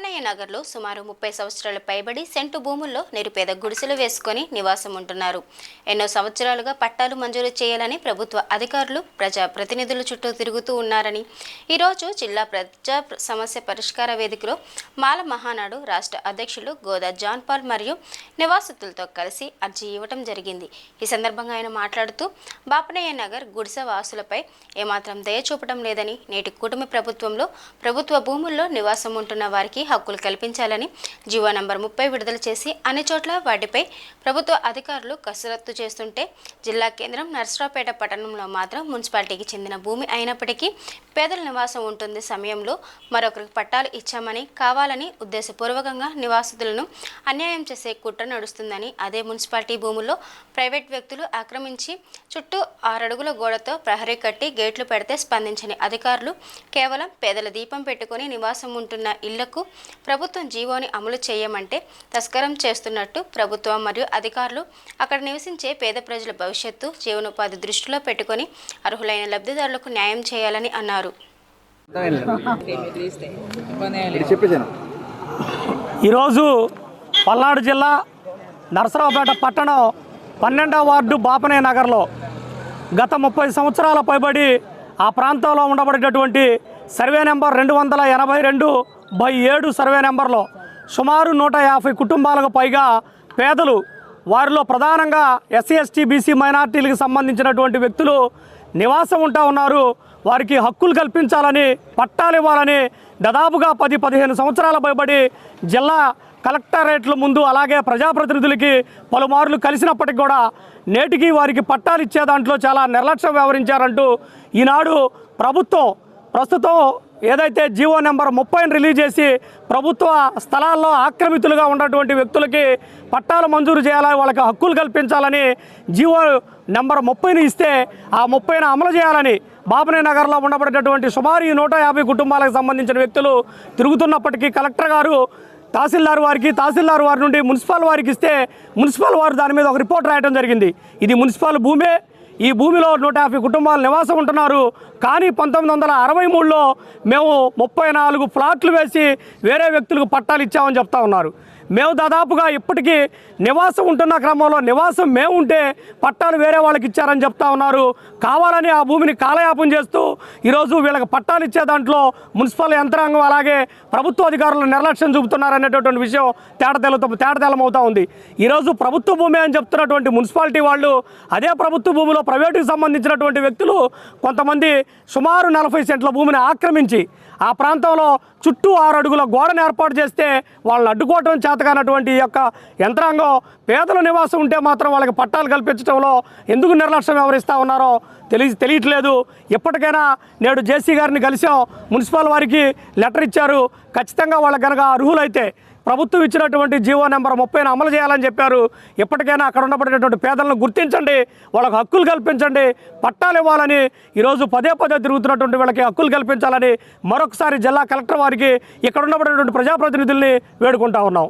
బాపనయ్య నగర్లో సుమారు 30 సంవత్సరాల పైబడి సెంటు భూముల్లో నిరుపేద గుడిసెలు వేసుకొని నివాసం ఉంటున్నారు. ఎన్నో సంవత్సరాలుగా పట్టాలు మంజూరు చేయాలని ప్రభుత్వ అధికారులు ప్రజా ప్రతినిధుల చుట్టూ తిరుగుతూ ఉన్నారని ఈరోజు జిల్లా ప్రజా సమస్య పరిష్కార వేదికలో మాల మహానాడు రాష్ట్ర అధ్యక్షులు గోదా జాన్ పాల్ మరియు నివాసితులతో కలిసి అర్జీ ఇవ్వడం జరిగింది. ఈ సందర్భంగా ఆయన మాట్లాడుతూ బాపనయ్య నగర్ గుడిసె వాసులపై ఏమాత్రం దయ చూపడం లేదని, నేటి కూటమి ప్రభుత్వంలో ప్రభుత్వ భూముల్లో నివాసం ఉంటున్న వారికి హక్కులు కల్పించాలని జీవో నంబర్ 30 విడుదల చేసి అన్ని చోట్ల వాటిపై ప్రభుత్వ అధికారులు కసరత్తు చేస్తుంటే జిల్లా కేంద్రం నర్సరావుపేట పట్టణంలో మాత్రం మున్సిపాలిటీకి చెందిన భూమి అయినప్పటికీ పేదల నివాసం ఉంటుంది సమయంలో మరొకరికి పట్టాలు ఇచ్చామని కావాలని ఉద్దేశపూర్వకంగా నివాసితులను అన్యాయం చేసే కుట్ర నడుస్తుందని, అదే మున్సిపాలిటీ భూముల్లో ప్రైవేట్ వ్యక్తులు ఆక్రమించి చుట్టూ 6 అడుగుల గోడతో ప్రహరీ కట్టి గేట్లు పెడితే స్పందించని అధికారులు కేవలం పేదల దీపం పెట్టుకుని నివాసం ఉంటున్న ఇళ్లకు ప్రభుత్వం జీవోని అమలు చేయమంటే తస్కరం చేస్తున్నట్టు ప్రభుత్వం మరియు అధికారులు అక్కడ నివసించే పేద ప్రజల భవిష్యత్తు జీవనోపాధి దృష్టిలో పెట్టుకొని అర్హులైన లబ్ధిదారులకు న్యాయం చేయాలని అన్నారు. ఈరోజు పల్నాడు జిల్లా నరసరావుపేట పట్టణం 12వ వార్డు బాపనయ్య నగర్లో గత 30 సంవత్సరాల పైబడి ఆ ప్రాంతంలో ఉండబడేటటువంటి సర్వే నెంబర్ 282/7 సర్వే నెంబర్లో సుమారు 150 కుటుంబాలకు పైగా పేదలు, వారిలో ప్రధానంగా ఎస్సీ ఎస్టీ బీసీ మైనార్టీలకు సంబంధించినటువంటి వ్యక్తులు నివాసం ఉంటా ఉన్నారు. వారికి హక్కులు కల్పించాలని, పట్టాలు ఇవ్వాలని దాదాపుగా 10-15 సంవత్సరాల పైబడి జిల్లా కలెక్టరేట్ల ముందు అలాగే ప్రజాప్రతినిధులకి పలుమార్లు కలిసినప్పటికి కూడా నేటికి వారికి పట్టాలు ఇచ్చే దాంట్లో చాలా నిర్లక్ష్యం వ్యవహరించారంటూ ఈనాడు ప్రభుత్వం ప్రస్తుతం ఏదైతే జీవో నెంబర్ 30ని రిలీజ్ చేసి ప్రభుత్వ స్థలాల్లో ఆక్రమితులుగా ఉన్నటువంటి వ్యక్తులకి పట్టాలు మంజూరు చేయాలని, వాళ్ళకి హక్కులు కల్పించాలని జీవో నెంబర్ 30ని ఇస్తే ఆ 30ని అమలు చేయాలని బాపనయ్య నగర్లో ఉండబడేటటువంటి సుమారు 150 కుటుంబాలకు సంబంధించిన వ్యక్తులు తిరుగుతున్నప్పటికీ కలెక్టర్ గారు తహసీల్దార్ వారి నుండి మున్సిపల్ వారికి ఇస్తే మున్సిపల్ వారు దాని మీద ఒక రిపోర్ట్ రాయడం జరిగింది. ఇది మున్సిపల్ భూమే, ఈ భూమిలో 150 కుటుంబాలు నివాసం ఉంటున్నారు. కానీ 1963లో మేము 34 ప్లాట్లు వేసి వేరే వ్యక్తులకు పట్టాలు ఇచ్చామని చెప్తా ఉన్నారు. మేము దాదాపుగా ఇప్పటికీ నివాసం ఉంటున్న క్రమంలో నివాసం మేము ఉంటే పట్టాలు వేరే వాళ్ళకి ఇచ్చారని చెప్తా ఉన్నారు. కావాలని ఆ భూమిని కాలయాపన చేస్తూ ఈరోజు వీళ్ళకి పట్టాలు ఇచ్చే దాంట్లో మున్సిపల్ యంత్రాంగం అలాగే ప్రభుత్వ అధికారులు నిర్లక్ష్యం చూపుతున్నారనేటటువంటి విషయం తేటతెల్లమవుతా ఉంది. ఈరోజు ప్రభుత్వ భూమి అని చెప్తున్నటువంటి మున్సిపాలిటీ వాళ్ళు అదే ప్రభుత్వ భూమిలో ప్రైవేటుకి సంబంధించినటువంటి వ్యక్తులు కొంతమంది సుమారు 40 సెంట్ల భూమిని ఆక్రమించి ఆ ప్రాంతంలో చుట్టూ 6 అడుగుల గోడను ఏర్పాటు చేస్తే వాళ్ళని అడ్డుకోవటం చేతకానటువంటి ఈ యొక్క యంత్రాంగం పేదల నివాసం ఉంటే మాత్రం వాళ్ళకి పట్టాలు కల్పించడంలో ఎందుకు నిర్లక్ష్యం వ్యవహరిస్తూ ఉన్నారో తెలియట్లేదు. ఎప్పటికైనా నేడు జేసీ గారిని కలిసాం, మున్సిపల్ వారికి లెటర్ ఇచ్చారు. ఖచ్చితంగా వాళ్ళకి కనుక అర్హులైతే ప్రభుత్వం ఇచ్చినటువంటి జీవో నెంబర్ 30ని అమలు చేయాలని చెప్పారు. ఎప్పటికైనా అక్కడ ఉండబడేటువంటి పేదలను గుర్తించండి, వాళ్ళకు హక్కులు కల్పించండి, పట్టాలు ఇవ్వాలని ఈరోజు పదే తిరుగుతున్నటువంటి వీళ్ళకి హక్కులు కల్పించాలని మరొకసారి జిల్లా కలెక్టర్ వారికి ఇక్కడ ఉండబడేటువంటి ప్రజాప్రతినిధుల్ని వేడుకుంటా ఉన్నాం.